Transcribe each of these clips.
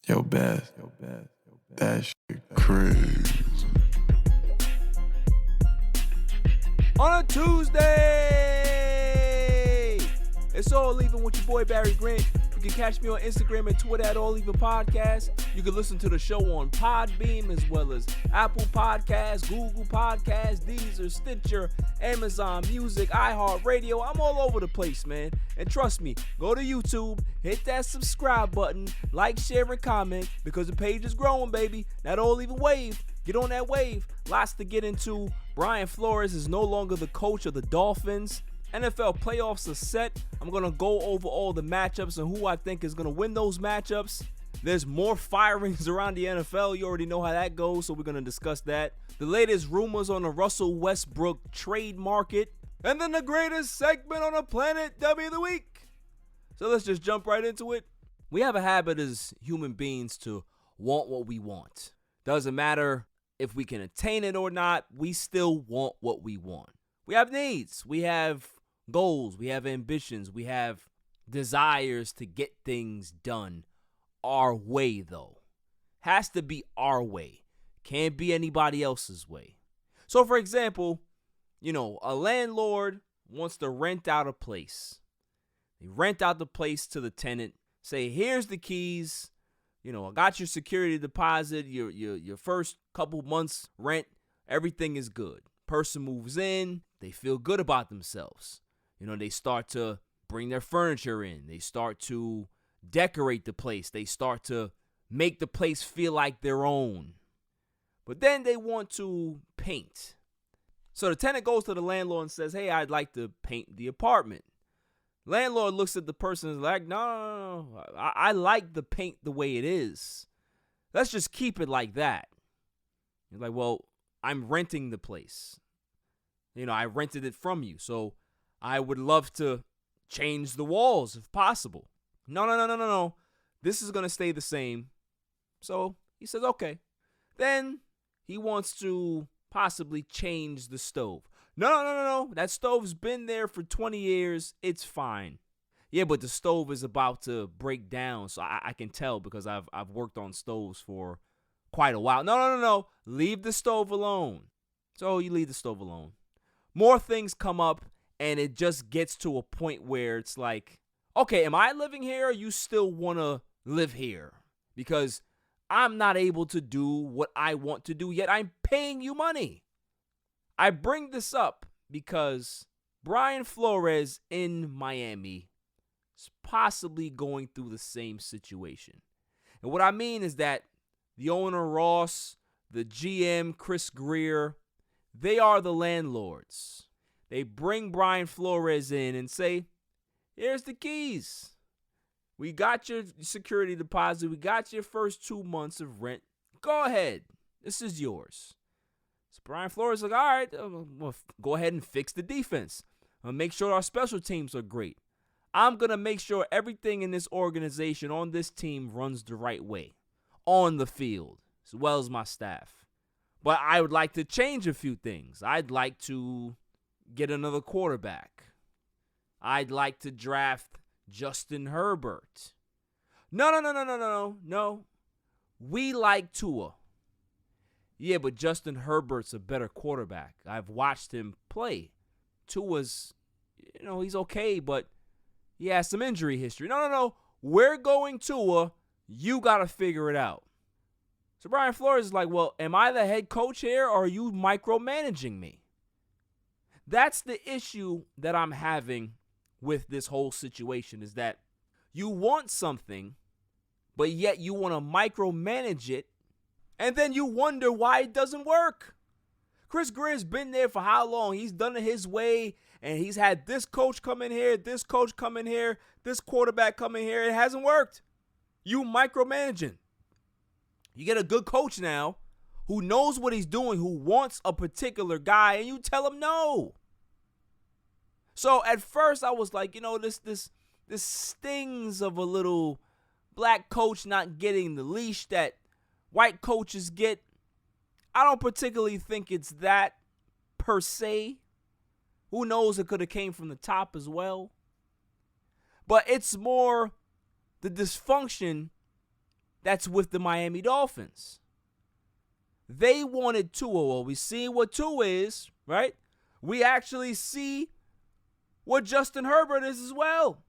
Yo, Beth, that shit crazy. On a Tuesday, it's All Even with your boy Barry Grant. You can catch me on Instagram and Twitter at All Even Podcast. You can listen to the show on Podbeam as well as Apple Podcasts, Google Podcasts, Deezer, Stitcher, Amazon Music, iHeartRadio. I'm all over the place, man. And trust me, go to YouTube, hit that subscribe button, like, share, and comment because the page is growing, baby. That All Even wave. Get on that wave. Lots to get into. Brian Flores is no longer the coach of the Dolphins. NFL playoffs are set. I'm going to go over all the matchups and who I think is going to win those matchups. There's more firings around the NFL. You already know how that goes, so we're going to discuss that. The latest rumors on the Russell Westbrook trade market. And then the greatest segment on the planet, W of the Week. So let's just jump right into it. We have a habit as human beings to want what we want. Doesn't matter if we can attain it or not, we still want what we want. We have needs. We have goals. We have ambitions. We have desires to get things done our way, though. Has to be our way. Can't be anybody else's way. So, for example, a landlord wants to rent out a place. They rent out the place to the tenant. Say, here's the keys. I got your security deposit, your first couple months rent, everything is good. Person moves in, they feel good about themselves. They start to bring their furniture in. They start to decorate the place. They start to make the place feel like their own. But then they want to paint. So the tenant goes to the landlord and says, hey, I'd like to paint the apartment. Landlord looks at the person and is like, no, I like the paint the way it is. Let's just keep it like that. You're like, well, I'm renting the place. I rented it from you, so I would love to change the walls if possible. No. This is going to stay the same. So he says, okay. Then he wants to possibly change the stove. No. That stove's been there for 20 years. It's fine. Yeah, but the stove is about to break down, so I can tell because I've worked on stoves for quite a while. No. Leave the stove alone. So you leave the stove alone. More things come up, and it just gets to a point where it's like, okay, am I living here or you still want to live here? Because I'm not able to do what I want to do, yet I'm paying you money. I bring this up because Brian Flores in Miami is possibly going through the same situation. And what I mean is that the owner, Ross, the GM, Chris Grier, they are the landlords. They bring Brian Flores in and say, here's the keys. We got your security deposit. We got your first 2 months of rent. Go ahead. This is yours. So Brian Flores is like, all right, we'll go ahead and fix the defense. I'll make sure our special teams are great. I'm going to make sure everything in this organization, on this team, runs the right way on the field, as well as my staff. But I would like to change a few things. I'd like to get another quarterback. I'd like to draft Justin Herbert. No. We like Tua. Yeah, but Justin Herbert's a better quarterback. I've watched him play. Tua's, he's okay, but he has some injury history. No. We're going Tua. You got to figure it out. So Brian Flores is like, well, am I the head coach here or are you micromanaging me? That's the issue that I'm having with this whole situation is that you want something, but yet you want to micromanage it. And then you wonder why it doesn't work. Chris Grier's been there for how long? He's done it his way, and he's had this coach come in here, this coach come in here, this quarterback come in here. It hasn't worked. You micromanaging. You get a good coach now who knows what he's doing, who wants a particular guy, and you tell him no. So at first I was like, this stings of a little black coach not getting the leash that white coaches get. I don't particularly think it's that per se. Who knows? It could have came from the top as well. But it's more the dysfunction that's with the Miami Dolphins. They wanted Tua. Well, we see what Tua is, right? We actually see what Justin Herbert is as well.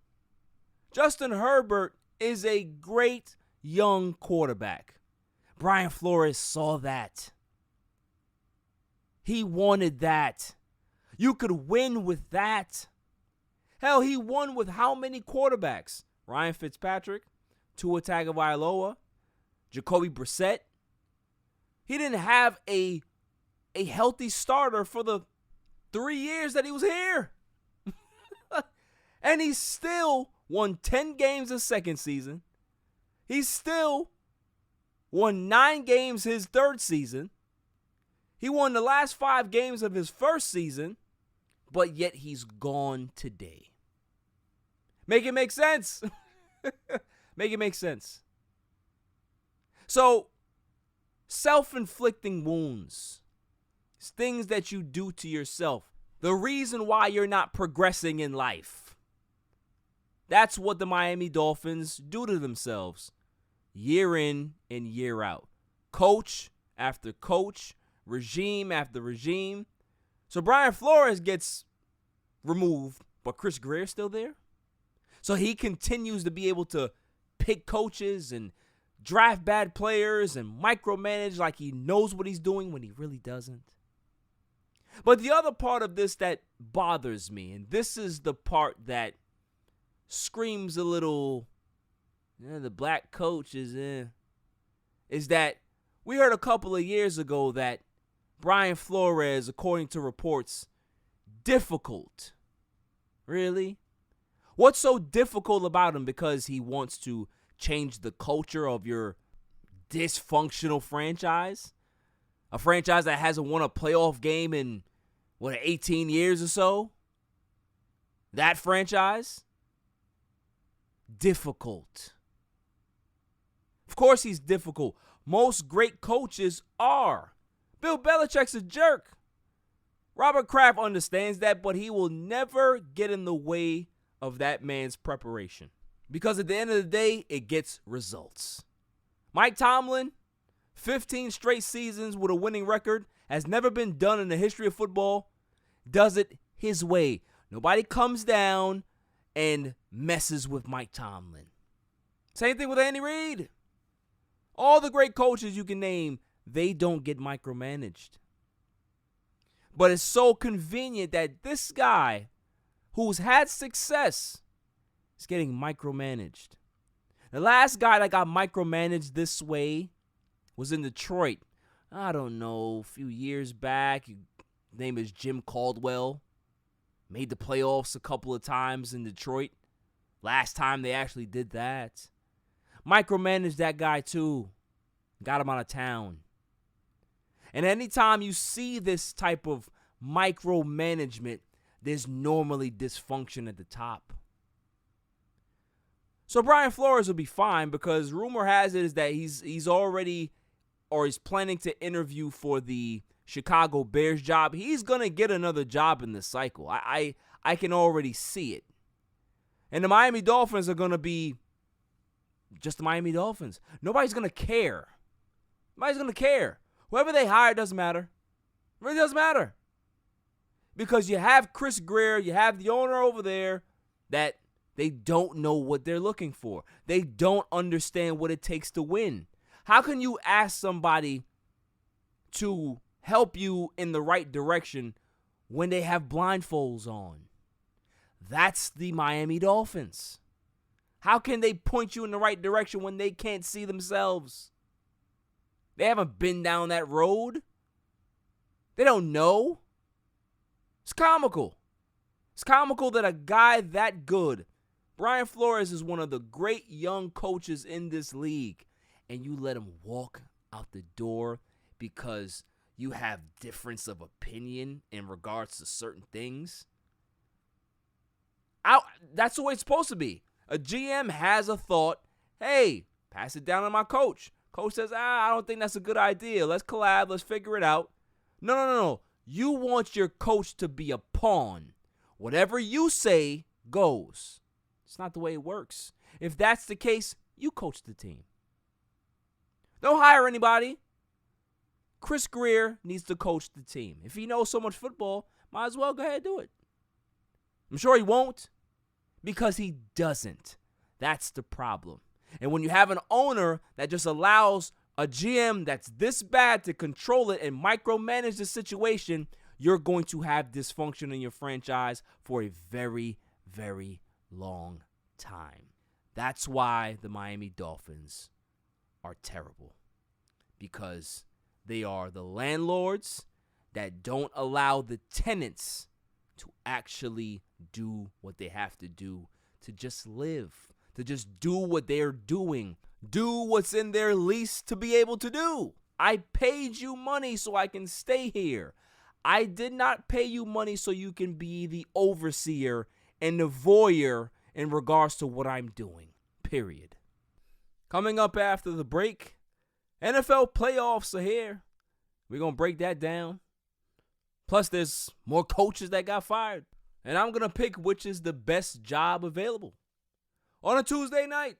Justin Herbert is a great young quarterback. Brian Flores saw that. He wanted that. You could win with that. Hell, he won with how many quarterbacks? Ryan Fitzpatrick, Tua Tagovailoa, Jacoby Brissett. He didn't have a healthy starter for the 3 years that he was here. And he still won 10 games his second season. He still won 9 games his third season. He won the last 5 games of his first season, but yet he's gone today. Make it make sense. Make it make sense. So, self-inflicting wounds, things that you do to yourself, the reason why you're not progressing in life. That's what the Miami Dolphins do to themselves year in and year out. Coach after coach, regime after regime. So Brian Flores gets removed, but Chris Grier's still there. So he continues to be able to pick coaches and draft bad players and micromanage like he knows what he's doing when he really doesn't. But the other part of this that bothers me, and this is the part that screams a little, the black coach is that we heard a couple of years ago that Brian Flores, according to reports, difficult. Really? What's so difficult about him? Because he wants to change the culture of your dysfunctional franchise? A franchise that hasn't won a playoff game in, 18 years or so? That franchise? Difficult. Of course he's difficult. Most great coaches are. Bill Belichick's a jerk. Robert Kraft understands that, but he will never get in the way of that man's preparation. Because at the end of the day, it gets results. Mike Tomlin, 15 straight seasons with a winning record, has never been done in the history of football, does it his way. Nobody comes down and messes with Mike Tomlin. Same thing with Andy Reid. All the great coaches you can name, they don't get micromanaged. But it's so convenient that this guy who's had success is getting micromanaged. The last guy that got micromanaged this way was in Detroit. I don't know, a few years back. His name is Jim Caldwell. Made the playoffs a couple of times in Detroit. Last time they actually did that. Micromanaged that guy too. Got him out of town. And anytime you see this type of micromanagement, there's normally dysfunction at the top. So Brian Flores will be fine because rumor has it is that he's already or he's planning to interview for the Chicago Bears job. He's going to get another job in this cycle. I can already see it. And the Miami Dolphins are going to be just the Miami Dolphins. Nobody's going to care. Nobody's going to care. Whoever they hire doesn't matter. It really doesn't matter. Because you have Chris Grier, you have the owner over there that they don't know what they're looking for. They don't understand what it takes to win. How can you ask somebody to help you in the right direction when they have blindfolds on? That's the Miami Dolphins. How can they point you in the right direction when they can't see themselves? They haven't been down that road. They don't know. It's comical. It's comical that a guy that good, Brian Flores is one of the great young coaches in this league, and you let him walk out the door because you have difference of opinion in regards to certain things. That's the way it's supposed to be. A GM has a thought, hey, pass it down to my coach. Coach says, I don't think that's a good idea. Let's collab. Let's figure it out. No. You want your coach to be a pawn. Whatever you say goes. It's not the way it works. If that's the case, you coach the team. Don't hire anybody. Chris Greer needs to coach the team. If he knows so much football, might as well go ahead and do it. I'm sure he won't because he doesn't. That's the problem. And when you have an owner that just allows a GM that's this bad to control it and micromanage the situation, you're going to have dysfunction in your franchise for a very, very long time. That's why the Miami Dolphins are terrible, because they are the landlords that don't allow the tenants to actually do what they have to do to just live, to just do what they're doing, do what's in their lease to be able to do. I paid you money so I can stay here. I did not pay you money so you can be the overseer and the voyeur in regards to what I'm doing, period. Coming up after the break, NFL playoffs are here. We're going to break that down. Plus, there's more coaches that got fired. And I'm going to pick which is the best job available. On a Tuesday night,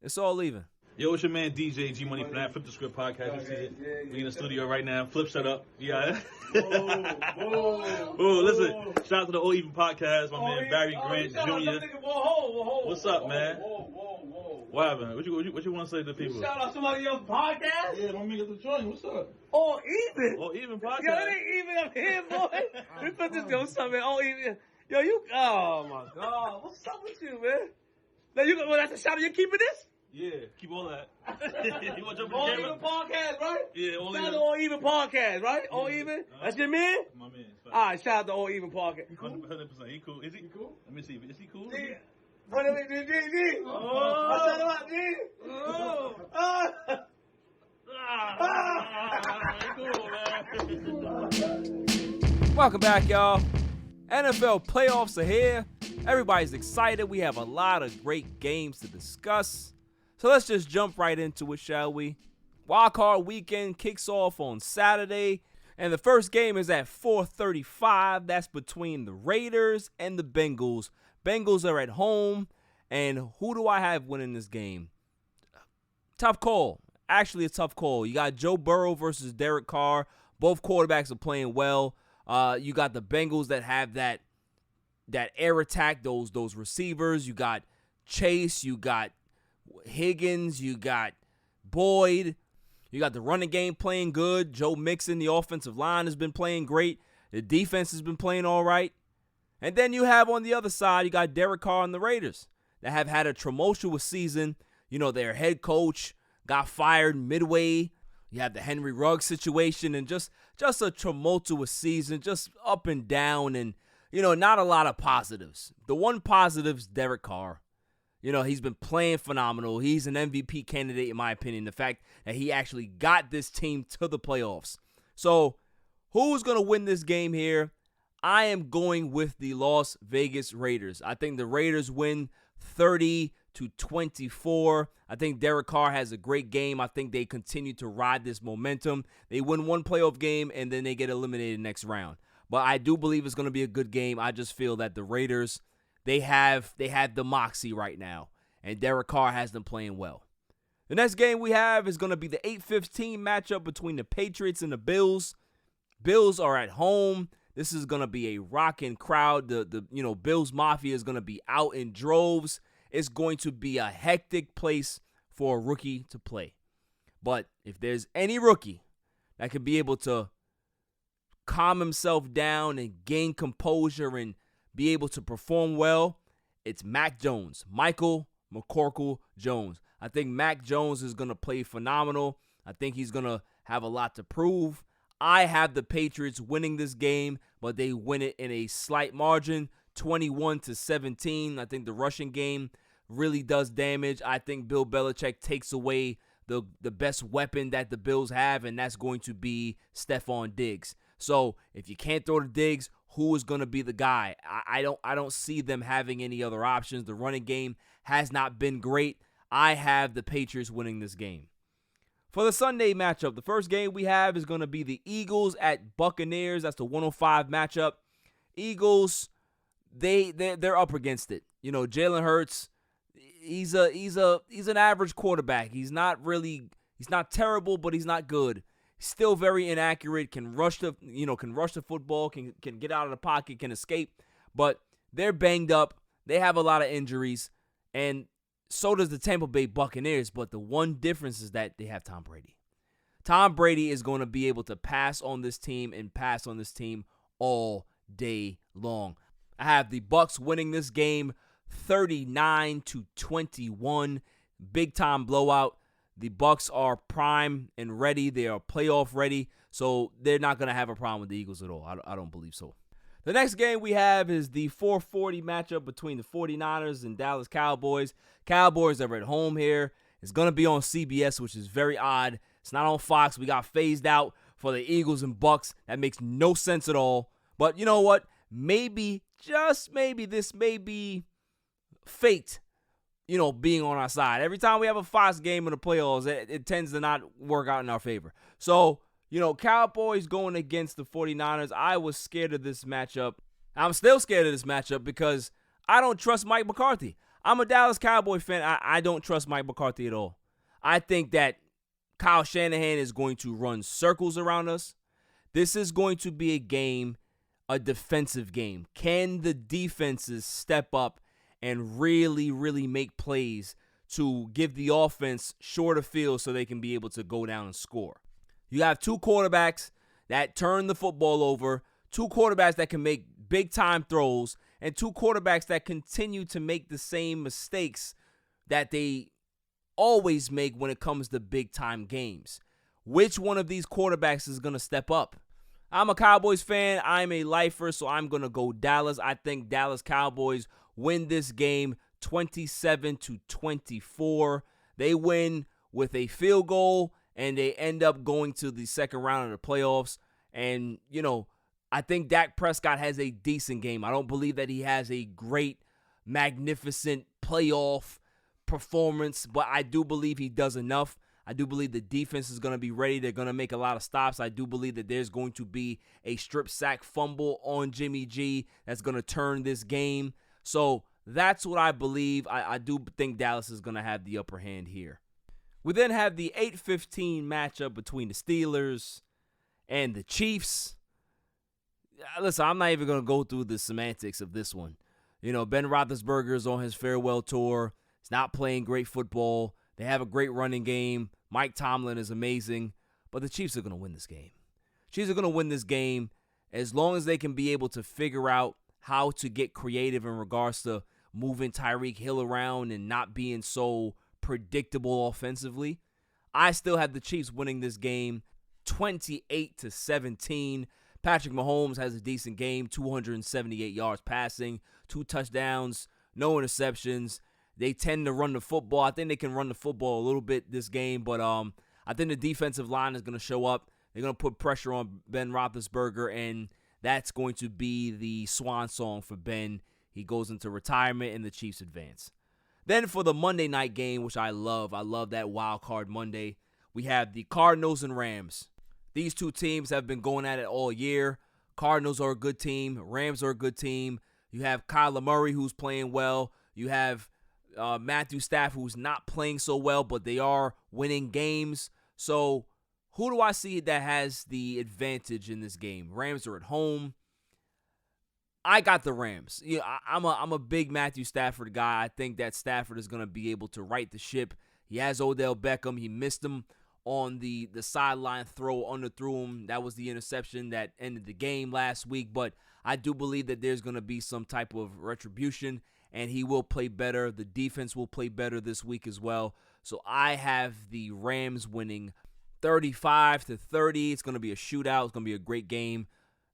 it's all even. Yo, it's your man DJ G Money from that Flip the Script podcast. You see it? We in the studio right now. Flip, shut up. You got it? Whoa, listen. Shout out to the All Even podcast. My man Barry Grant Jr. What's up, man? What happened? What you want to say to the people? Shout out somebody else's podcast? Yeah, my man got the joint. What's up? All Even. All Even podcast. Yo, it ain't even up here, boy. We put this, yo, what's up, man? All Even. Yo, oh my God. What's up with you, man? Now, that's a shout out. You keeping this? Yeah, keep all that. You want to jump in All the Even camera? podcast, right? Yeah, All Shout out Even. to All Even podcast, right? All Even? That's your man? My man. All right, shout out to All Even podcast. You cool? 100%. He cool. Is he cool? Let me see. Is he cool? Yeah. Put him in, G. Oh. I shout him out, G. Oh. Welcome back, y'all. NFL playoffs are here. Everybody's excited. We have a lot of great games to discuss. So let's just jump right into it, shall we? Wildcard weekend kicks off on Saturday, and the first game is at 4:35. That's between the Raiders and the Bengals. Bengals are at home, and who do I have winning this game? Tough call. Actually, a tough call. You got Joe Burrow versus Derek Carr. Both quarterbacks are playing well. You got the Bengals that have that air attack, those receivers. You got Chase, you got Higgins, you got Boyd. You got the running game playing good. Joe Mixon, the offensive line has been playing great. The defense has been playing all right. And then you have on the other side, you got Derek Carr and the Raiders that have had a tumultuous season. You know, their head coach got fired midway. You have the Henry Ruggs situation and just a tumultuous season, just up and down, and, you know, not a lot of positives. The one positive is Derek Carr. You know, he's been playing phenomenal. He's an MVP candidate, in my opinion. The fact that he actually got this team to the playoffs. So, who's going to win this game here? I am going with the Las Vegas Raiders. I think the Raiders win 30-24. I think Derek Carr has a great game. I think they continue to ride this momentum. They win one playoff game, and then they get eliminated next round. But I do believe it's going to be a good game. I just feel that the Raiders, they have the moxie right now, and Derek Carr has them playing well. The next game we have is going to be the 8:15 matchup between the Patriots and the Bills. Bills are at home. This is going to be a rocking crowd. The Bills Mafia is going to be out in droves. It's going to be a hectic place for a rookie to play. But if there's any rookie that can be able to calm himself down and gain composure and be able to perform well, it's Mac Jones, Michael McCorkle Jones. I think Mac Jones is going to play phenomenal. I think he's going to have a lot to prove. I have the Patriots winning this game, but they win it in a slight margin, 21-17. I think the rushing game really does damage. I think Bill Belichick takes away the best weapon that the Bills have, and that's going to be Stephon Diggs. So if you can't throw to Diggs, who is going to be the guy? I don't see them having any other options. The running game has not been great. I have the Patriots winning this game. For the Sunday matchup, the first game we have is going to be the Eagles at Buccaneers. That's the 105 matchup. Eagles, they're up against it. You know, Jalen Hurts, he's an average quarterback. He's He's not terrible, but he's not good. He's still very inaccurate, can rush the football, can get out of the pocket, can escape. But they're banged up. They have a lot of injuries, and so does the Tampa Bay Buccaneers. But the one difference is that they have Tom Brady. Tom Brady is going to be able to pass on this team and pass on this team all day long. I have the Bucs winning this game 39-21. Big time blowout. The Bucs are prime and ready. They are playoff ready. So they're not going to have a problem with the Eagles at all. I don't believe so. The next game we have is the 4:40 matchup between the 49ers and Dallas Cowboys. Cowboys are at home here. It's going to be on CBS, which is very odd. It's not on Fox. We got phased out for the Eagles and Bucs. That makes no sense at all. But you know what? Maybe, just maybe, this may be fate, being on our side. Every time we have a Fox game in the playoffs, it tends to not work out in our favor. So, Cowboys going against the 49ers. I was scared of this matchup. I'm still scared of this matchup because I don't trust Mike McCarthy. I'm a Dallas Cowboy fan. I don't trust Mike McCarthy at all. I think that Kyle Shanahan is going to run circles around us. This is going to be a defensive game. Can the defenses step up and really, really make plays to give the offense shorter field so they can be able to go down and score? You have two quarterbacks that turn the football over, two quarterbacks that can make big-time throws, and two quarterbacks that continue to make the same mistakes that they always make when it comes to big-time games. Which one of these quarterbacks is going to step up? I'm a Cowboys fan. I'm a lifer, so I'm going to go Dallas. I think Dallas Cowboys win this game 27-24. They win with a field goal, and they end up going to the second round of the playoffs. And, I think Dak Prescott has a decent game. I don't believe that he has a great, magnificent playoff performance, but I do believe he does enough. I do believe the defense is going to be ready. They're going to make a lot of stops. I do believe that there's going to be a strip sack fumble on Jimmy G that's going to turn this game. So that's what I believe. I do think Dallas is going to have the upper hand here. We then have the 8:15 matchup between the Steelers and the Chiefs. Listen, I'm not even going to go through the semantics of this one. Ben Roethlisberger is on his farewell tour. He's not playing great football. They have a great running game. Mike Tomlin is amazing. But the Chiefs are going to win this game. Chiefs are going to win this game as long as they can be able to figure out how to get creative in regards to moving Tyreek Hill around and not being so predictable offensively. I still have the Chiefs winning this game 28-17. Patrick Mahomes has a decent game, 278 yards passing, 2 touchdowns, no interceptions. They tend to run the football. I think they can run the football a little bit this game, but I think the defensive line is going to show up. They're going to put pressure on Ben Roethlisberger, and that's going to be the swan song for Ben. He goes into retirement, and the Chiefs advance. Then for the Monday night game, which I love that wild card Monday, we have the Cardinals and Rams. These two teams have been going at it all year. Cardinals are a good team. Rams are a good team. You have Kyler Murray, who's playing well. You have Matthew Stafford, who's not playing so well, but they are winning games. So who do I see that has the advantage in this game? Rams are at home. I got the Rams. I'm a big Matthew Stafford guy. I think that Stafford is going to be able to right the ship. He has Odell Beckham. He missed him on the sideline throw, underthrew him. That was the interception that ended the game last week. But I do believe that there's going to be some type of retribution, and he will play better. The defense will play better this week as well. So I have the Rams winning 35-30. It's going to be a shootout. It's going to be a great game.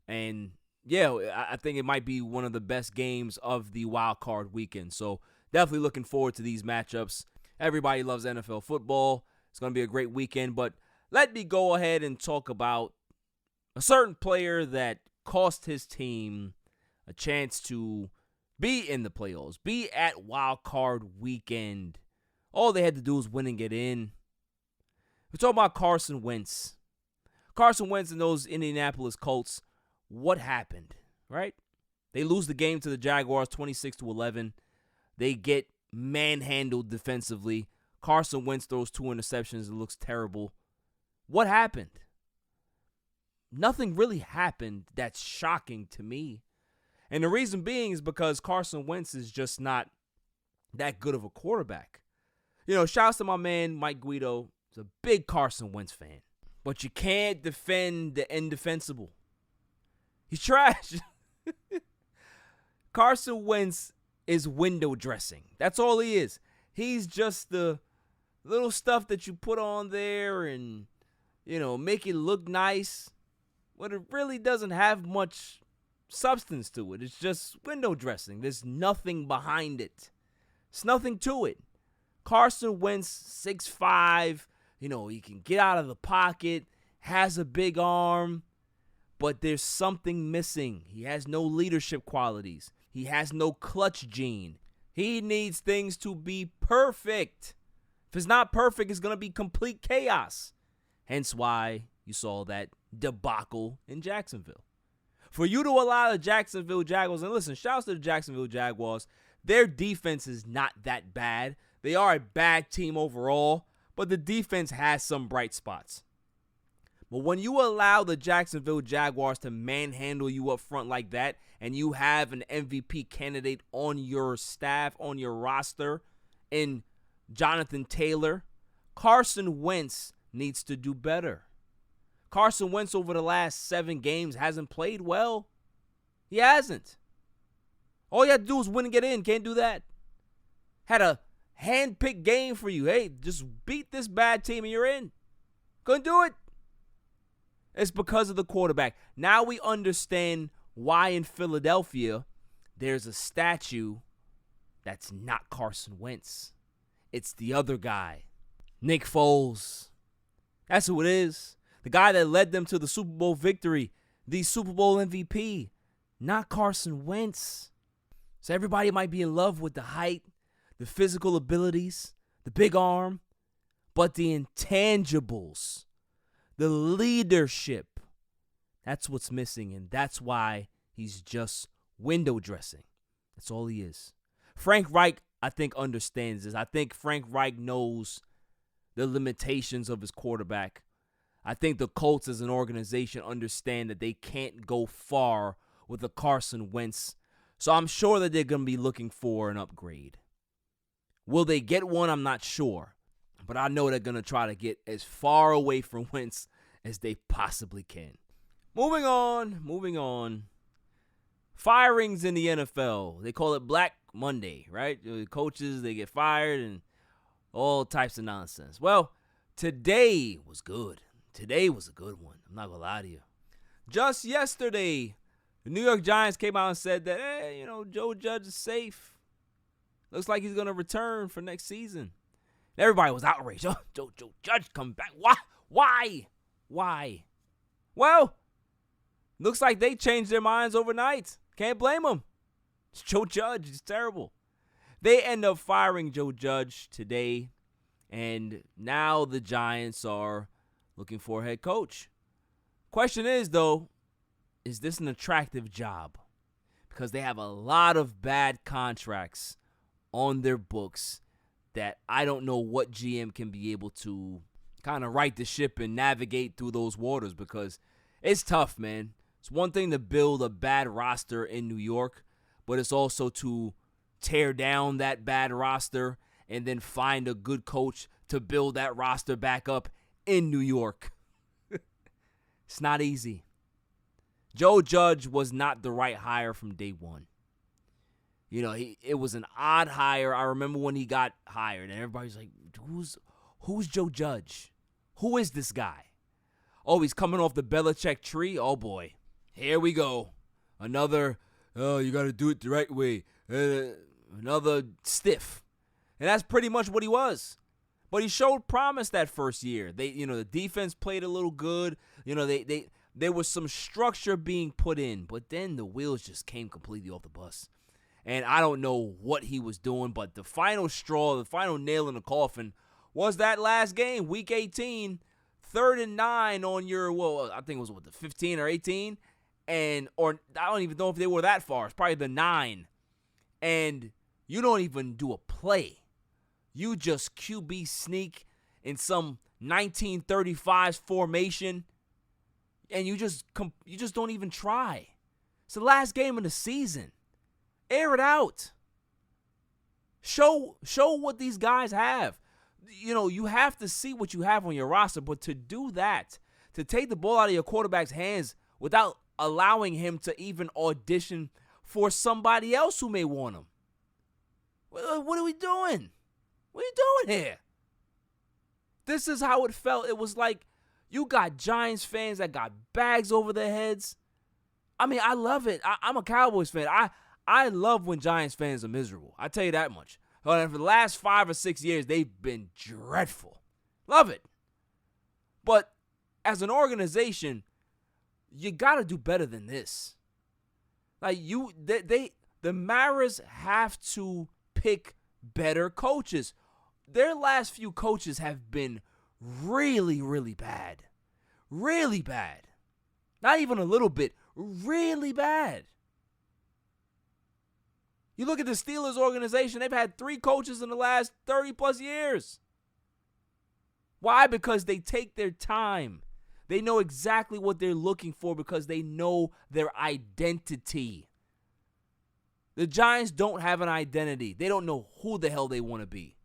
And yeah, I think it might be one of the best games of the wild card weekend. So definitely looking forward to these matchups. Everybody loves NFL football. It's going to be a great weekend. But let me go ahead and talk about a certain player that cost his team a chance to be in the playoffs, be at wild card weekend. All they had to do was win and get in. We're talking about Carson Wentz. Carson Wentz and those Indianapolis Colts. What happened, right? They lose the game to the Jaguars 26-11. They get manhandled defensively. Carson Wentz throws 2 interceptions. It looks terrible. What happened? Nothing really happened that's shocking to me. And the reason being is because Carson Wentz is just not that good of a quarterback. Shouts to my man Mike Guido. He's a big Carson Wentz fan. But you can't defend the indefensible. He's trash. Carson Wentz is window dressing. That's all he is. He's just the little stuff that you put on there and, make it look nice. But it really doesn't have much substance to it. It's just window dressing. There's nothing behind it. There's nothing to it. Carson Wentz, 6'5", he can get out of the pocket, has a big arm, but there's something missing. He has no leadership qualities. He has no clutch gene. He needs things to be perfect. If it's not perfect, it's going to be complete chaos. Hence why you saw that debacle in Jacksonville. For you to allow the Jacksonville Jaguars, and listen, shouts to the Jacksonville Jaguars, their defense is not that bad. They are a bad team overall, but the defense has some bright spots. But when you allow the Jacksonville Jaguars to manhandle you up front like that, and you have an MVP candidate on your staff, on your roster, in Jonathan Taylor, Carson Wentz needs to do better. Carson Wentz over the last 7 games hasn't played well. He hasn't. All you have to do is win and get in. Can't do that. Had a hand-picked game for you. Hey, just beat this bad team and you're in. Couldn't do it. It's because of the quarterback. Now we understand why in Philadelphia there's a statue that's not Carson Wentz. It's the other guy, Nick Foles. That's who it is. The guy that led them to the Super Bowl victory, the Super Bowl MVP, not Carson Wentz. So everybody might be in love with the height, the physical abilities, the big arm, but the intangibles, the leadership, that's what's missing, and that's why he's just window dressing. That's all he is. Frank Reich, I think, understands this. I think Frank Reich knows the limitations of his quarterback. I think the Colts as an organization understand that they can't go far with a Carson Wentz. So I'm sure that they're going to be looking for an upgrade. Will they get one? I'm not sure. But I know they're going to try to get as far away from Wentz as they possibly can. Moving on. Firings in the NFL. They call it Black Monday, right? The coaches, they get fired and all types of nonsense. Well, today was good. Today was a good one. I'm not going to lie to you. Just yesterday, the New York Giants came out and said that, hey, Joe Judge is safe. Looks like he's going to return for next season. Everybody was outraged. Oh, Joe Judge come back. Why? Well, looks like they changed their minds overnight. Can't blame them. It's Joe Judge. He's terrible. They end up firing Joe Judge today, and now the Giants are looking for a head coach. Question is, though, is this an attractive job? Because they have a lot of bad contracts on their books that I don't know what GM can be able to kind of right the ship and navigate through those waters, because it's tough, man. It's one thing to build a bad roster in New York, but it's also to tear down that bad roster and then find a good coach to build that roster back up in New York. It's not easy. Joe Judge was not the right hire from day one. It was an odd hire. I remember when he got hired, and everybody's like, who's Joe Judge? Who is this guy? Oh, he's coming off the Belichick tree? Oh, boy. Here we go. Another, you got to do it the right way. Another stiff. And that's pretty much what he was. But he showed promise that first year. The defense played a little good. There was some structure being put in, but then the wheels just came completely off the bus. And I don't know what he was doing, but the final straw, the final nail in the coffin was that last game, Week 18, 3rd and 9 on your, I think it was the 15 or 18, or I don't even know if they were that far. It's probably the 9, and you don't even do a play. You just QB sneak in some 1935 formation, and you just don't even try. It's the last game of the season. Air it out. Show what these guys have. You have to see what you have on your roster, but to do that, to take the ball out of your quarterback's hands without allowing him to even audition for somebody else who may want him. What are we doing? What are you doing here? This is how it felt. It was like you got Giants fans that got bags over their heads. I mean, I love it. I'm a Cowboys fan. I love when Giants fans are miserable. I tell you that much. But for the last 5 or 6 years, they've been dreadful. Love it. But as an organization, you got to do better than this. Like the Maras have to pick better coaches. Their last few coaches have been really, really bad. Really bad. Not even a little bit. Really bad. You look at the Steelers organization, they've had 3 coaches in the last 30 plus years. Why? Because they take their time. They know exactly what they're looking for because they know their identity. The Giants don't have an identity. They don't know who the hell they want to be.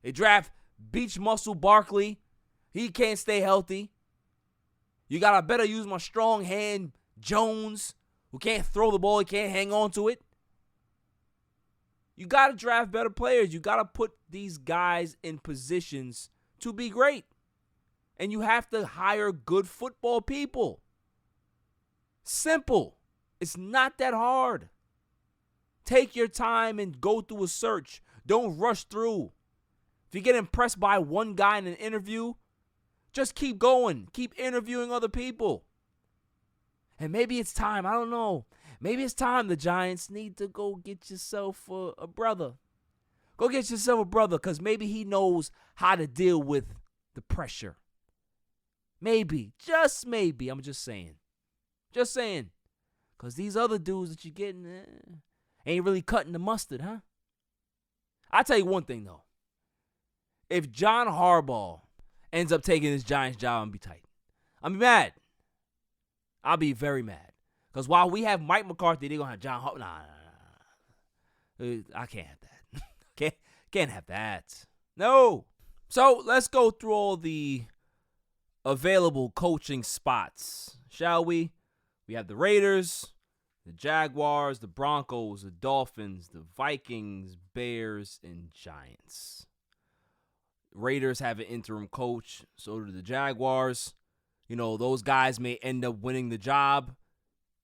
They draft Beach Muscle Barkley. He can't stay healthy. You got to better use my strong hand Jones, who can't throw the ball. He can't hang on to it. You got to draft better players. You got to put these guys in positions to be great. And you have to hire good football people. Simple. It's not that hard. Take your time and go through a search. Don't rush through. If you get impressed by one guy in an interview, just keep going. Keep interviewing other people. And maybe it's time. I don't know. Maybe it's time the Giants need to go get yourself a brother. Go get yourself a brother because maybe he knows how to deal with the pressure. Maybe. Just maybe. I'm just saying. Just saying. Because these other dudes that you're getting ain't really cutting the mustard, huh? I'll tell you one thing, though. If John Harbaugh ends up taking this Giants job, I'm be tight. I'll be mad. I'll be very mad. Because while we have Mike McCarthy, they're going to have John Harbaugh. Nah. I can't have that. Can't have that. No. So let's go through all the available coaching spots, shall we? We have the Raiders, the Jaguars, the Broncos, the Dolphins, the Vikings, Bears, and Giants. Raiders have an interim coach, so do the Jaguars. Those guys may end up winning the job,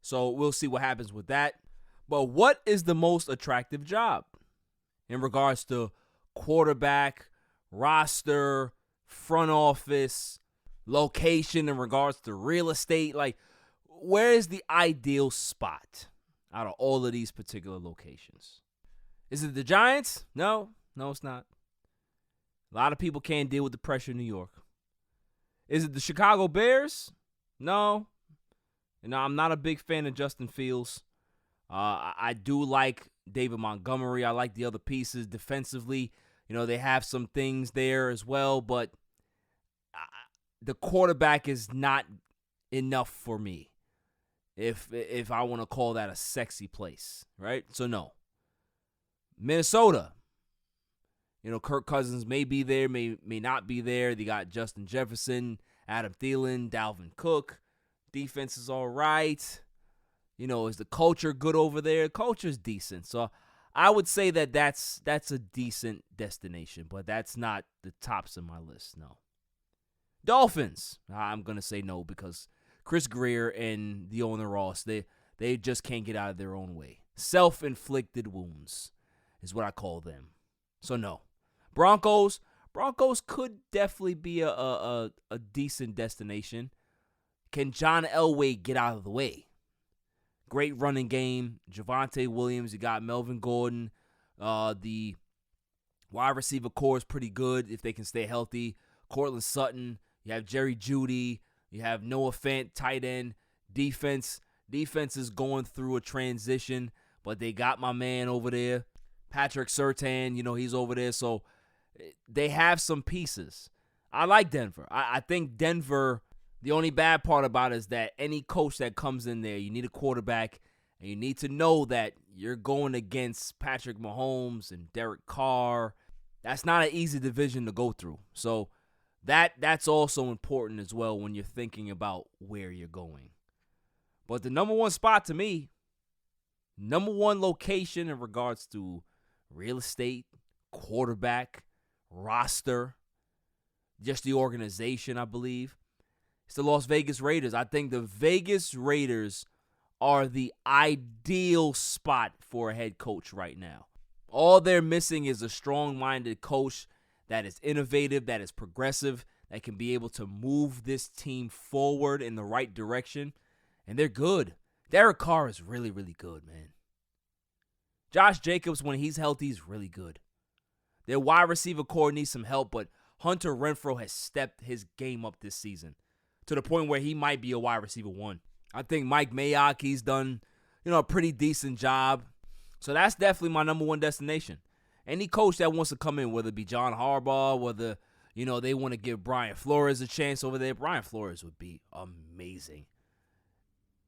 so we'll see what happens with that. But what is the most attractive job in regards to quarterback, roster, front office, location, in regards to real estate? Like, where is the ideal spot out of all of these particular locations? Is it the Giants? No, it's not. A lot of people can't deal with the pressure in New York. Is it the Chicago Bears? No. I'm not a big fan of Justin Fields. I do like David Montgomery. I like the other pieces defensively. They have some things there as well, but the quarterback is not enough for me. If I want to call that a sexy place, right? So no. Minnesota. Kirk Cousins may be there, may not be there. They got Justin Jefferson, Adam Thielen, Dalvin Cook. Defense is all right. Is the culture good over there? Culture's decent. So I would say that's a decent destination, but that's not the tops of my list, no. Dolphins. I'm going to say no because Chris Greer and the owner Ross, they just can't get out of their own way. Self-inflicted wounds is what I call them. So no. Broncos could definitely be a decent destination. Can John Elway get out of the way? Great running game. Javonte Williams. You got Melvin Gordon. The wide receiver core is pretty good if they can stay healthy. Cortland Sutton. You have Jerry Jeudy. You have Noah Fant, tight end. Defense is going through a transition, but they got my man over there. Patrick Surtain, he's over there. So they have some pieces. I like Denver. I think Denver, the only bad part about it is that any coach that comes in there, you need a quarterback, and you need to know that you're going against Patrick Mahomes and Derek Carr. That's not an easy division to go through. So that's also important as well when you're thinking about where you're going. But the number one spot to me, number one location in regards to real estate, quarterback, roster, just the organization, I believe, it's the Las Vegas Raiders. I think the Vegas Raiders are the ideal spot for a head coach right now. All they're missing is a strong-minded coach that is innovative, that is progressive, that can be able to move this team forward in the right direction. And they're good. Derek Carr is really, really good, man. Josh Jacobs, when he's healthy, is really good. Their wide receiver core needs some help, but Hunter Renfrow has stepped his game up this season to the point where he might be a wide receiver one. I think 𝐦𝐸𝐬𝐤𝐞, he's done, a pretty decent job. So that's definitely my number one destination. Any coach that wants to come in, whether it be John Harbaugh, whether, they want to give Brian Flores a chance over there, Brian Flores would be amazing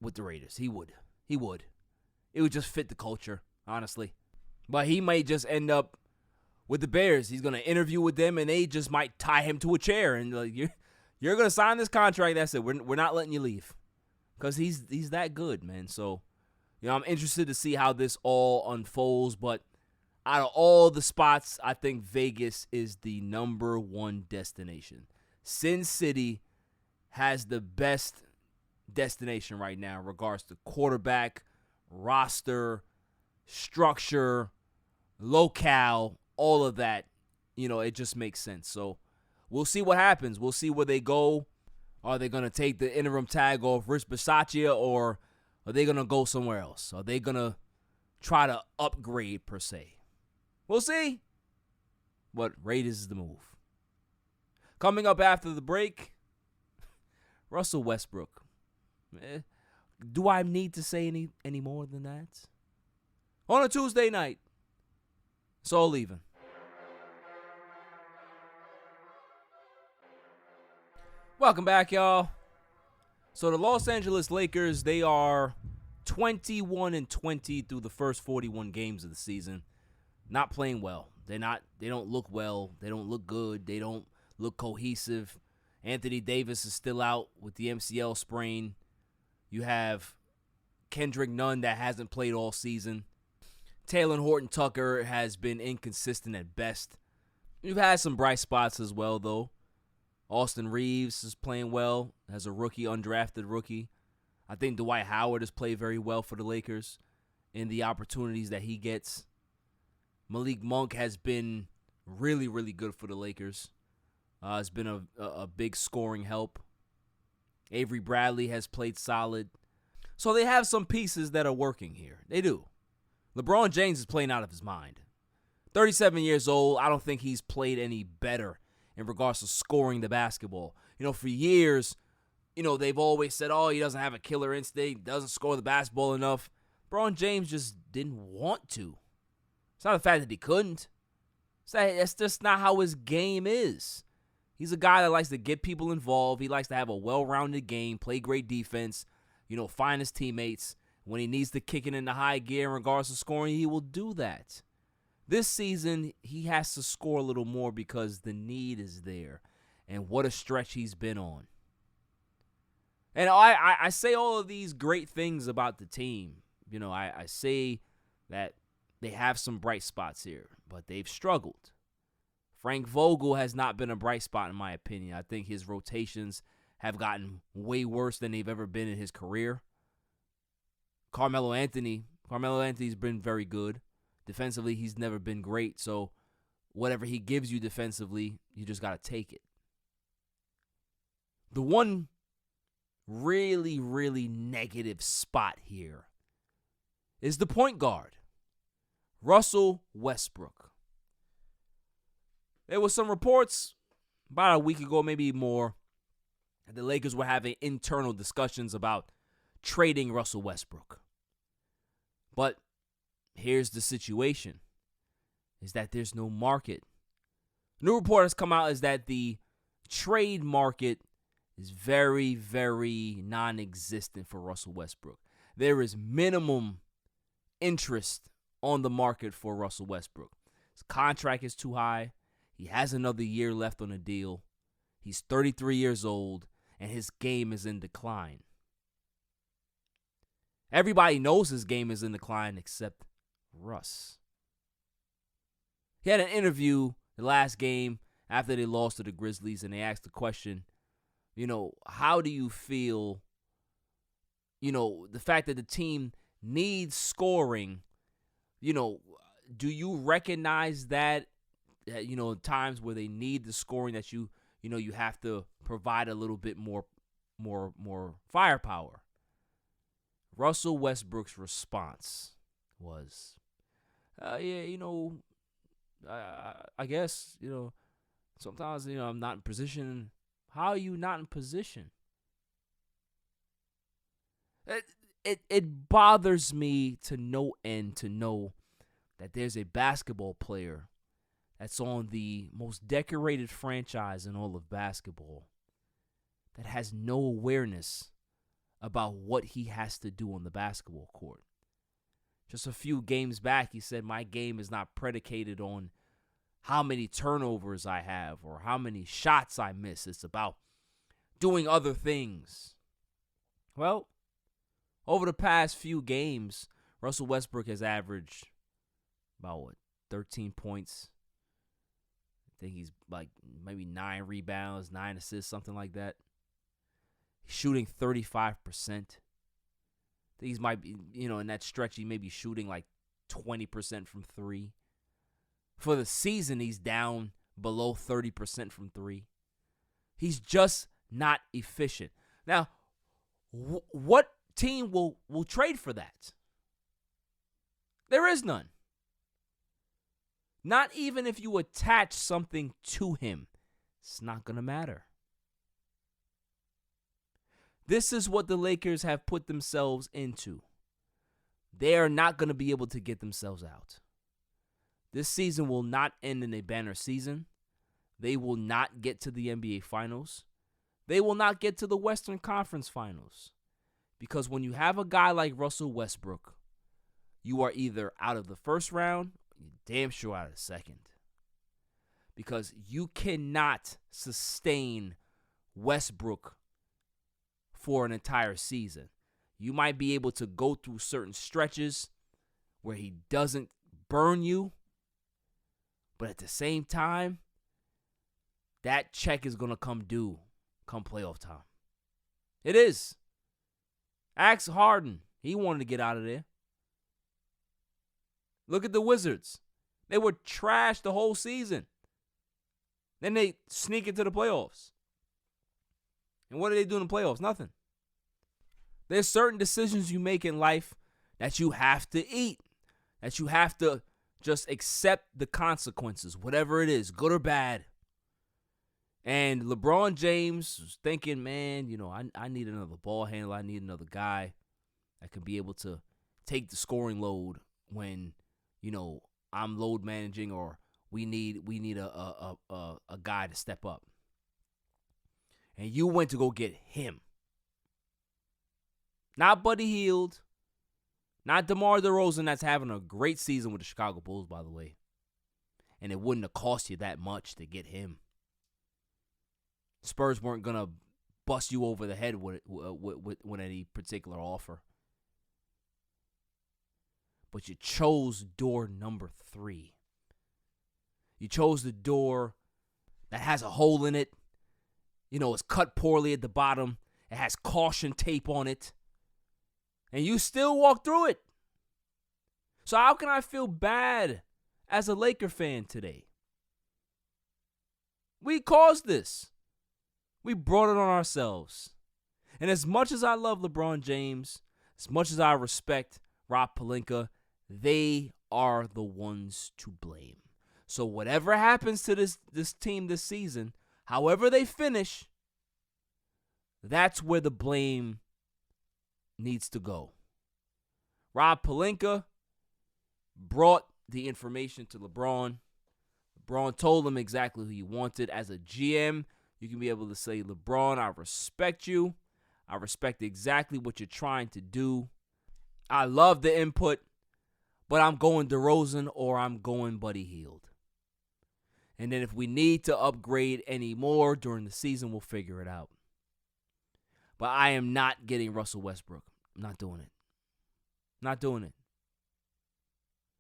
with the Raiders. He would. It would just fit the culture, honestly. But he might just end up with the Bears. He's going to interview with them, and they just might tie him to a chair. And you're going to sign this contract. That's it. We're not letting you leave. Because he's that good, man. So, I'm interested to see how this all unfolds. But out of all the spots, I think Vegas is the number one destination. Sin City has the best destination right now in regards to quarterback, roster, structure, locale, all of that. It just makes sense. So we'll see what happens. We'll see where they go. Are they going to take the interim tag off Rich Bisaccia, or are they going to go somewhere else? Are they going to try to upgrade, per se? We'll see. But Raiders is the move. Coming up after the break, Russell Westbrook. Do I need to say any more than that? On a Tuesday night, it's all even. Welcome back, y'all. So the Los Angeles Lakers, they are 21-20 through the first 41 games of the season. Not playing well. They don't look well. They don't look good. They don't look cohesive. Anthony Davis is still out with the MCL sprain. You have Kendrick Nunn that hasn't played all season. Taylor Horton-Tucker has been inconsistent at best. You've had some bright spots as well, though. Austin Reeves is playing well as a rookie, undrafted rookie. I think Dwight Howard has played very well for the Lakers in the opportunities that he gets. Malik Monk has been really, really good for the Lakers. It's been a big scoring help. Avery Bradley has played solid. So they have some pieces that are working here. They do. LeBron James is playing out of his mind. 37 years old. I don't think he's played any better in regards to scoring the basketball. For years, they've always said, he doesn't have a killer instinct, doesn't score the basketball enough. LeBron James just didn't want to. It's not the fact that he couldn't. That's just not how his game is. He's a guy that likes to get people involved. He likes to have a well-rounded game, play great defense, find his teammates. When he needs to kick it into high gear in regards to scoring, he will do that. This season, he has to score a little more because the need is there. And what a stretch he's been on. And I say all of these great things about the team. I say that they have some bright spots here, but they've struggled. Frank Vogel has not been a bright spot in my opinion. I think his rotations have gotten way worse than they've ever been in his career. Carmelo Anthony's been very good. Defensively, he's never been great, so whatever he gives you defensively, you just got to take it. The one really, really negative spot here is the point guard, Russell Westbrook. There were some reports about a week ago, maybe more, that the Lakers were having internal discussions about trading Russell Westbrook. But here's the situation, is that there's no market New report has come out is that the trade market is very, very non-existent for Russell Westbrook. There is minimum interest on the market for Russell Westbrook. His contract is too high. He has another year left on the deal. He's 33 years old, and his game is in decline. Everybody knows his game is in decline except Russ. He had an interview the last game after they lost to the Grizzlies, and they asked the question, how do you feel, the fact that the team needs scoring, do you recognize that, times where they need the scoring that you have to provide a little bit more firepower? Russell Westbrook's response was, I guess, sometimes, I'm not in position. How are you not in position? It bothers me to no end to know that there's a basketball player that's on the most decorated franchise in all of basketball that has no awareness about what he has to do on the basketball court. Just a few games back, he said, my game is not predicated on how many turnovers I have or how many shots I miss. It's about doing other things. Well, over the past few games, Russell Westbrook has averaged about 13 points. I think he's like maybe 9 rebounds, 9 assists, something like that. He's shooting 35%. I think he's might be, in that stretch, he may be shooting like 20% from 3. For the season, he's down below 30% from 3. He's just not efficient. Now, what team will trade for that? There is none. Not even if you attach something to him. It's not going to matter. This is what the Lakers have put themselves into. They are not going to be able to get themselves out. This season will not end in a banner season. They will not get to the NBA Finals. They will not get to the Western Conference Finals. Because when you have a guy like Russell Westbrook, you are either out of the first round, or you're damn sure out of the second. Because you cannot sustain Westbrook for an entire season. You might be able to go through certain stretches where he doesn't burn you, but at the same time, that check is going to come due come playoff time. It is. Ask Harden. He wanted to get out of there. Look at the Wizards. They were trashed the whole season. Then they sneak into the playoffs. And what do they do in the playoffs? Nothing. There's certain decisions you make in life that you have to eat. That you have to just accept the consequences, whatever it is, good or bad. And LeBron James was thinking, man, I need another ball handler. I need another guy that can be able to take the scoring load when, I'm load managing or we need a guy to step up. And you went to go get him. Not Buddy Hield. Not DeMar DeRozan, that's having a great season with the Chicago Bulls, by the way. And it wouldn't have cost you that much to get him. Spurs weren't going to bust you over the head with any particular offer. But you chose door number 3. You chose the door that has a hole in it. It's cut poorly at the bottom. It has caution tape on it. And you still walk through it. So how can I feel bad as a Laker fan today? We caused this. We brought it on ourselves. And as much as I love LeBron James, as much as I respect Rob Pelinka, they are the ones to blame. So whatever happens to this team this season, however they finish, that's where the blame needs to go. Rob Pelinka brought the information to LeBron. LeBron told him exactly who he wanted. As a GM, you can be able to say, LeBron, I respect you. I respect exactly what you're trying to do. I love the input, but I'm going DeRozan or I'm going Buddy Hield. And then if we need to upgrade any more during the season, we'll figure it out. But I am not getting Russell Westbrook. I'm not doing it. Not doing it.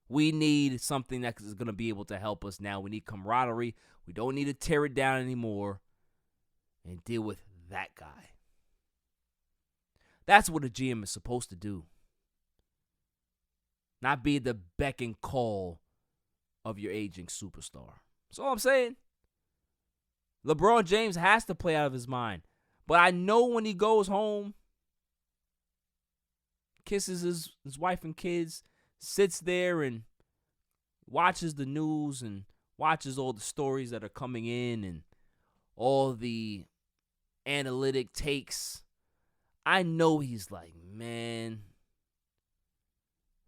We need something that is going to be able to help us now. We need camaraderie. We don't need to tear it down anymore and deal with that guy. That's what a GM is supposed to do. Not be the beck and call of your aging superstar. That's all I'm saying. LeBron James has to play out of his mind. But I know when he goes home, kisses his wife and kids, sits there and watches the news and watches all the stories that are coming in and all the analytic takes, I know he's like, man,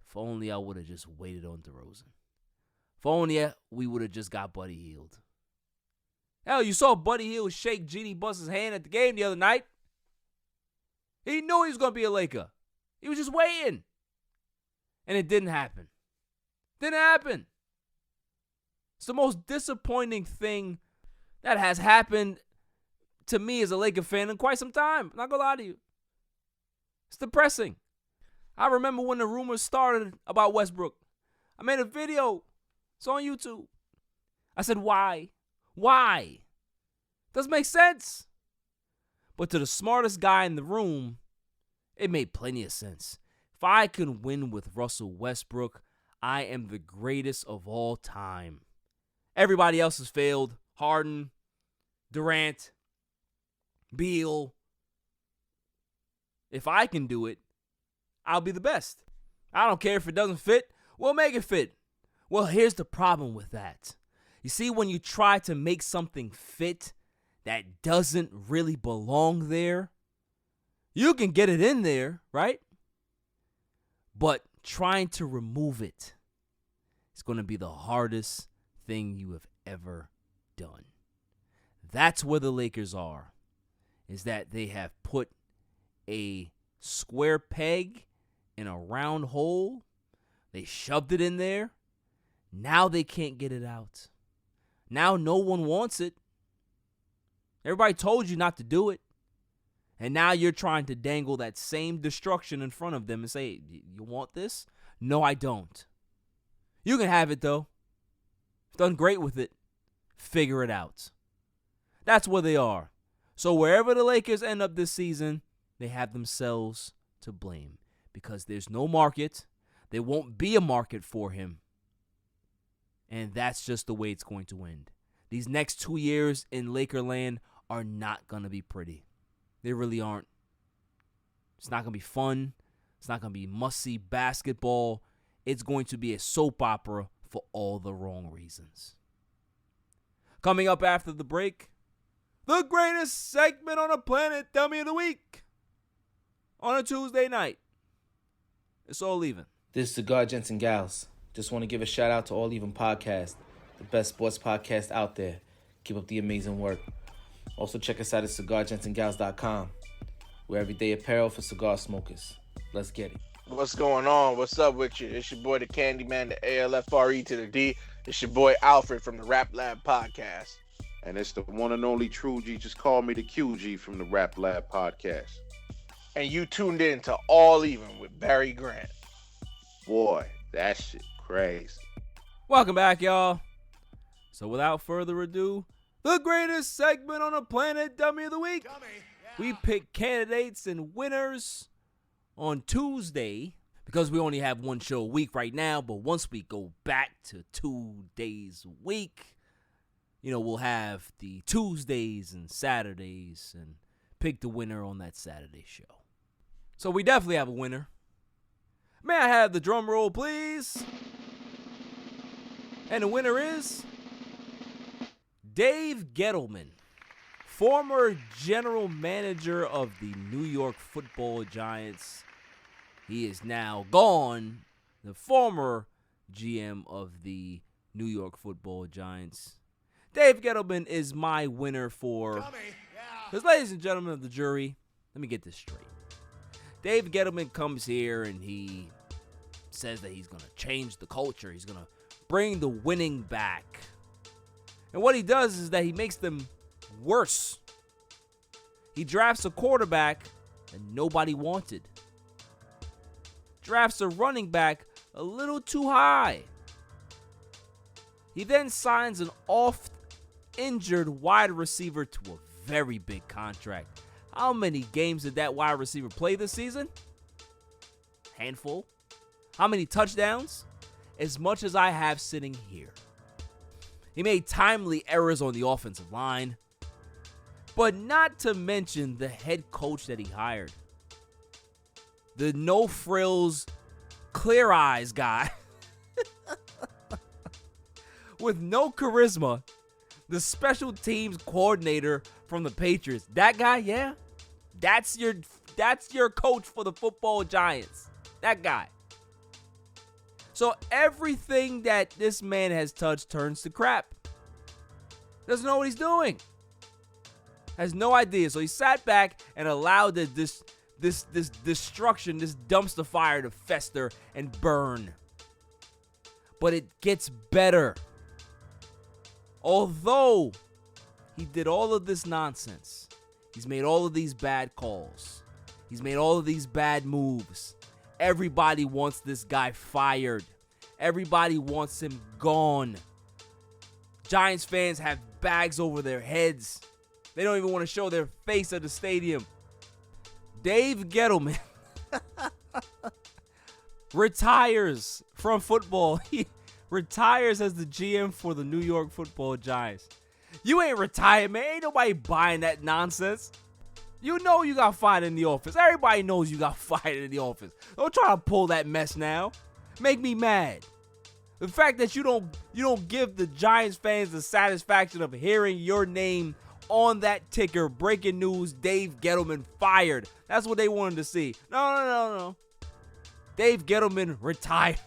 if only I would have just waited on DeRozan. If only we would have just got Buddy Hield. Hell, you saw Buddy Hield shake Jeannie Buss's hand at the game the other night. He knew he was going to be a Laker. He was just waiting. And it didn't happen. Didn't happen. It's the most disappointing thing that has happened to me as a Laker fan in quite some time. I'm not going to lie to you. It's depressing. I remember when the rumors started about Westbrook. I made a video. It's on YouTube. I said, why? Why? Doesn't make sense. But to the smartest guy in the room, it made plenty of sense. If I can win with Russell Westbrook, I am the greatest of all time. Everybody else has failed. Harden, Durant, Beal. If I can do it, I'll be the best. I don't care if it doesn't fit. We'll make it fit. Well, here's the problem with that. You see, when you try to make something fit that doesn't really belong there, you can get it in there, right? But trying to remove it is going to be the hardest thing you have ever done. That's where the Lakers are, is that they have put a square peg in a round hole. They shoved it in there. Now they can't get it out. Now no one wants it. Everybody told you not to do it. And now you're trying to dangle that same destruction in front of them and say, you want this? No, I don't. You can have it, though. You've done great with it. Figure it out. That's where they are. So wherever the Lakers end up this season, they have themselves to blame. Because there's no market. There won't be a market for him. And that's just the way it's going to end. These next 2 years in Lakerland are not going to be pretty. They really aren't. It's not going to be fun. It's not going to be must-see basketball. It's going to be a soap opera for all the wrong reasons. Coming up after the break, the greatest segment on the planet, Dummy of the Week. On a Tuesday night. It's all even. This is 𝐤𝐤𝐬𝐿. Just want to give a shout out to All Even Podcast, the best sports podcast out there. Keep up the amazing work. Also check us out at 𝐤𝐤𝐬𝐿.com. We're everyday apparel for cigar smokers. Let's get it. What's going on? What's up with you? It's your boy, the Candyman, the ALFRE to the D. It's your boy, Alfred from the Rap Lab Podcast. And it's the one and only True G. Just call me the QG from the Rap Lab Podcast. And you tuned in to All Even with Barry Grant. Boy, that shit crazy. Welcome back, y'all. So without further ado, the greatest segment on the planet, Dummy of the Week. We pick candidates and winners on Tuesday because we only have one show a week right now. But once we go back to 2 days a week, we'll have the Tuesdays and Saturdays and pick the winner on that Saturday show. So we definitely have a winner. May I have the drum roll, please? And the winner is Dave Gettleman, former general manager of the New York Football Giants. He is now gone, the former GM of the New York Football Giants. Dave Gettleman is my winner for... Because, ladies and gentlemen of the jury, let me get this straight. Dave Gettleman comes here and he says that he's going to change the culture. He's going to bring the winning back. And what he does is that he makes them worse. He drafts a quarterback that nobody wanted. Drafts a running back a little too high. He then signs an oft-injured wide receiver to a very big contract. How many games did that wide receiver play this season? Handful. How many touchdowns? As much as I have sitting here. He made timely errors on the offensive line. But not to mention the head coach that he hired. The no-frills, clear-eyes guy. With no charisma. The special teams coordinator from the Patriots. That guy, yeah. That's your coach for the football Giants. That guy. So everything that this man has touched turns to crap. Doesn't know what he's doing. Has no idea. So he sat back and allowed this destruction, this dumpster fire to fester and burn. But it gets better. Although he did all of this nonsense, he's made all of these bad calls, he's made all of these bad moves. Everybody wants this guy fired. Everybody wants him gone. Giants fans have bags over their heads. They don't even want to show their face at the stadium. Dave Gettleman retires from football. He retires as the GM for the New York Football Giants. You ain't retired, man. Ain't nobody buying that nonsense. You know you got fired in the office. Everybody knows you got fired in the office. Don't try to pull that mess now. Make me mad. The fact that you don't give the Giants fans the satisfaction of hearing your name on that ticker, breaking news, Dave Gettleman fired. That's what they wanted to see. No. Dave Gettleman retired.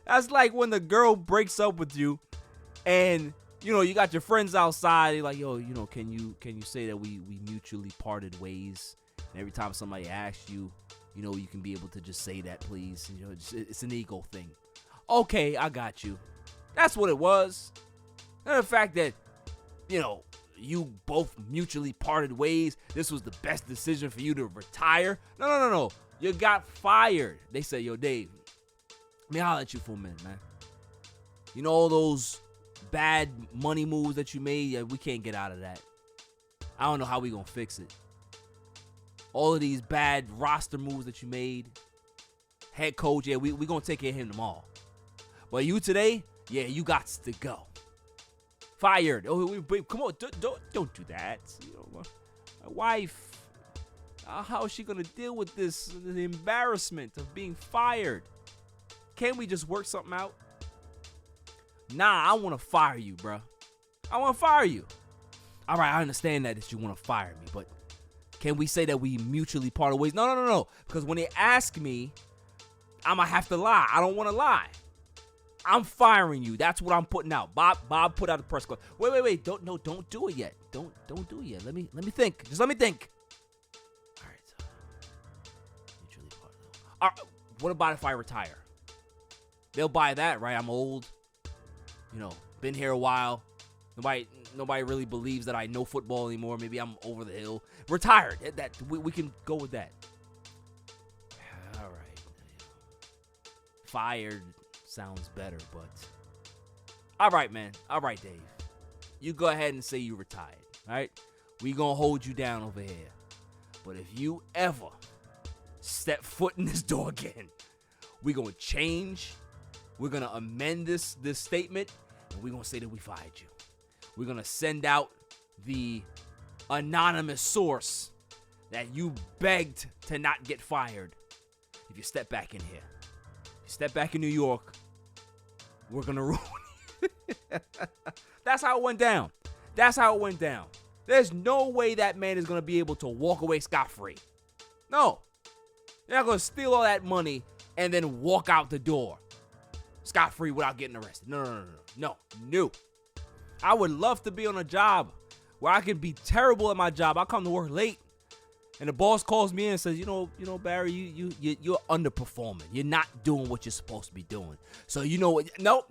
That's like when the girl breaks up with you and, you got your friends outside. You're like, yo, can you say that we mutually parted ways? And every time somebody asks you, you can be able to just say that, please. It's an ego thing. Okay, I got you. That's what it was. And the fact that, you both mutually parted ways. This was the best decision for you to retire. No. You got fired. They say, yo, Dave, let me holler at you for a minute, man. All those bad money moves that you made, yeah, we can't get out of that. I don't know how we gonna fix it. All of these bad roster moves that you made, head coach, yeah, we gonna take care of him tomorrow. But you today, yeah, you got to go. Fired. Oh, come on, don't do that. My wife, how is she gonna deal with this, the embarrassment of being fired? Can't we just work something out? Nah, I want to fire you, bro. I want to fire you. All right, I understand that you want to fire me, but can we say that we mutually parted ways? No. Because when they ask me, I'm going to have to lie. I don't want to lie. I'm firing you. That's what I'm putting out. Bob put out a press conference. Wait. Don't do it yet. Don't do it yet. Let me think. Just let me think. All right. Mutually parted. All right. What about if I retire? They'll buy that, right? I'm old. Been here a while. Nobody really believes that I know football anymore. Maybe I'm over the hill. Retired. We can go with that. All right. Fired sounds better, but all right, man. All right, Dave. You go ahead and say you retired. All right. We gonna hold you down over here. But if you ever step foot in this door again, we gonna change. We're going to amend this statement, and we're going to say that we fired you. We're going to send out the anonymous source that you begged to not get fired. If you step back in here, you step back in New York, we're going to ruin you. That's how it went down. There's no way that man is going to be able to walk away scot-free. No. You're not going to steal all that money and then walk out the door. scot-free without getting arrested. No. I would love to be on a job where I can be terrible at my job. I come to work late, and the boss calls me in and says, you know, Barry, you're underperforming. You're not doing what you're supposed to be doing. So you know what? No.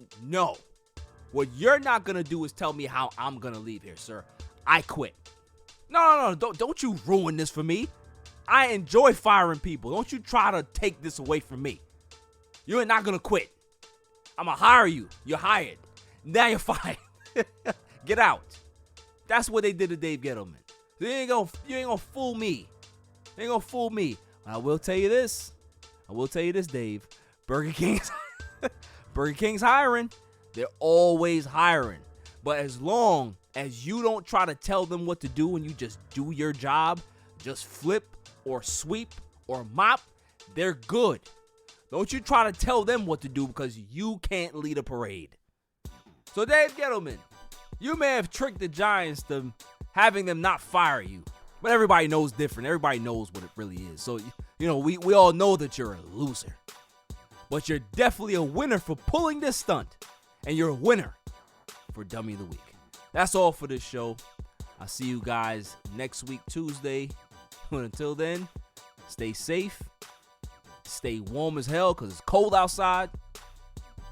What you're not gonna do is tell me how I'm gonna leave here, sir. I quit. No. Don't you ruin this for me. I enjoy firing people. Don't you try to take this away from me. You're not gonna quit. I'm gonna hire you. You're hired. Now you're fired. Get out. That's what they did to Dave Gettleman. You ain't gonna fool me. You ain't gonna fool me. I will tell you this, Dave. Burger King's hiring. They're always hiring. But as long as you don't try to tell them what to do and you just do your job, just flip or sweep or mop, they're good. Don't you try to tell them what to do because you can't lead a parade. So Dave Gettleman, you may have tricked the Giants to having them not fire you. But everybody knows different. Everybody knows what it really is. So, we all know that you're a loser. But you're definitely a winner for pulling this stunt. And you're a winner for Dummy of the Week. That's all for this show. I'll see you guys next week, Tuesday. But until then, stay safe. Stay warm as hell because it's cold outside.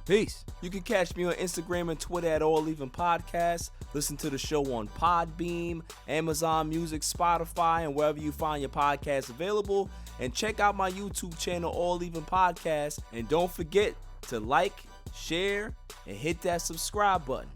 Peace. You can catch me on Instagram and Twitter at All Even Podcast. Listen to the show on Podbeam, Amazon Music, Spotify, and wherever you find your podcasts available. And check out my YouTube channel, All Even Podcast. And don't forget to like, share, and hit that subscribe button.